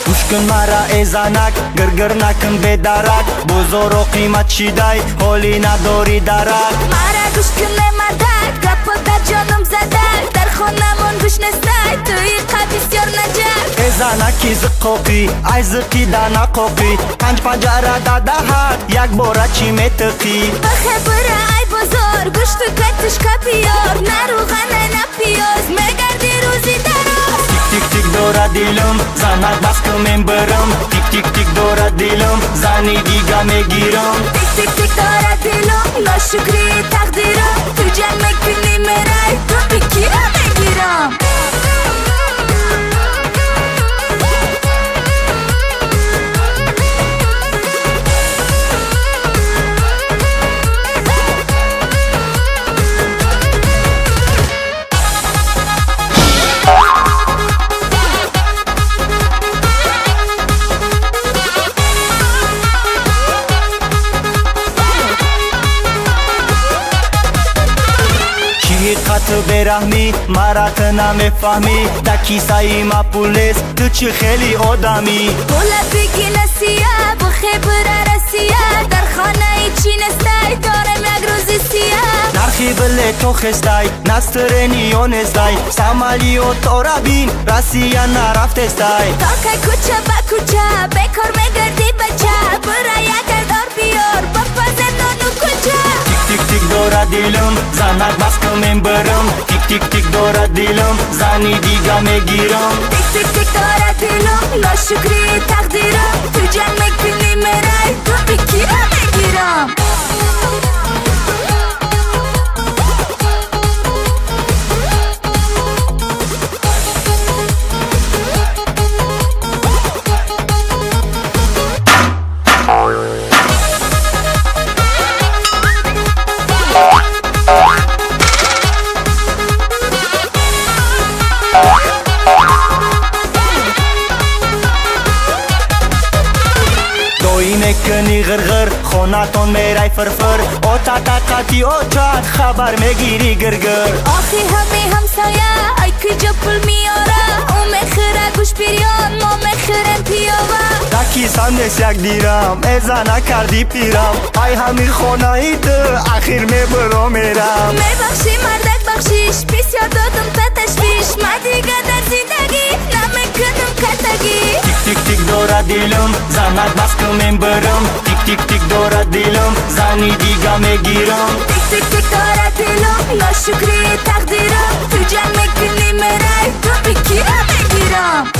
گوش کن مرا ای زنک، گرگر نکن به درک. بزرگ و قیمت چیدای حالی نداری درک. مرا گوش کن مردک، گپا در جانم زدک. در خونمون گوش نستای توی قبیسیار نجک. ای زنکی زقوقی ای زقی در نقوقی. پنج پنجره در دهد یک باره چی میتقی. بخبره ای بزرگ گوش تو کتش کپیار. نروغنه نپیاز مگردی روزی دراز. تیک تیک داره دیلم زنک بس کمیم برم. تیک تیک تیک داره دیلم زنی دیگه میگیرم. تیک تیک تیک داره دیلم ناشکری تقدیرم. تو جمع کنی مرای تو بکیرم بگیرم. حقیقت برهمی مرات نمیفهمی. در کیسه ما پولیس تو چی خیلی آدمی. بولا بگی نسیه بخبره رسیه. در خانه چی نستای دارم یک روزی سیه. نرخی بله تو خستای نسترنی و نستای. سامالی و تو را بین رسیه نرفت استای. تا که کوچه با کوچه بکار میگردی بچه. برای گردار بیار بپا زندان و کوچه. تیک تیک داره دیلم زنک بس کمیم برم. تیک تیک تیک داره دیلم زنی دیگه میگیرم. تیک تیک تیک داره دیلم ناشکری تقدیرم. تو جمع کنی مرای تو بکیرم بگیرم. میکنی غرغر خونتون میرای فرفر. او تا تاقاتی او چاد خبر میگیری گرگر. آخی همه همسایه ای کجا پول میاره. او میخره گوش بیریان ما میخرم پیاوه. در کیسم نیست یک دیرم ای زنه کردی پیرم. ای همین خونه ای تو اخیر میبرو میرم. میبخشی مردک بخشیش بسیار دادم تا تشویش. ما دیگه در زندگی نمیکنم کتگی. تیک تیک تیک داره دیلم زنک بس کمیم برم. تیک تیک تیک داره دیلم زنی دیگه میگیرم. تیک تیک تیک داره دیلم ناشکری تقدیرم. تو جمع کنی مرای تو بکیرم بگیرم.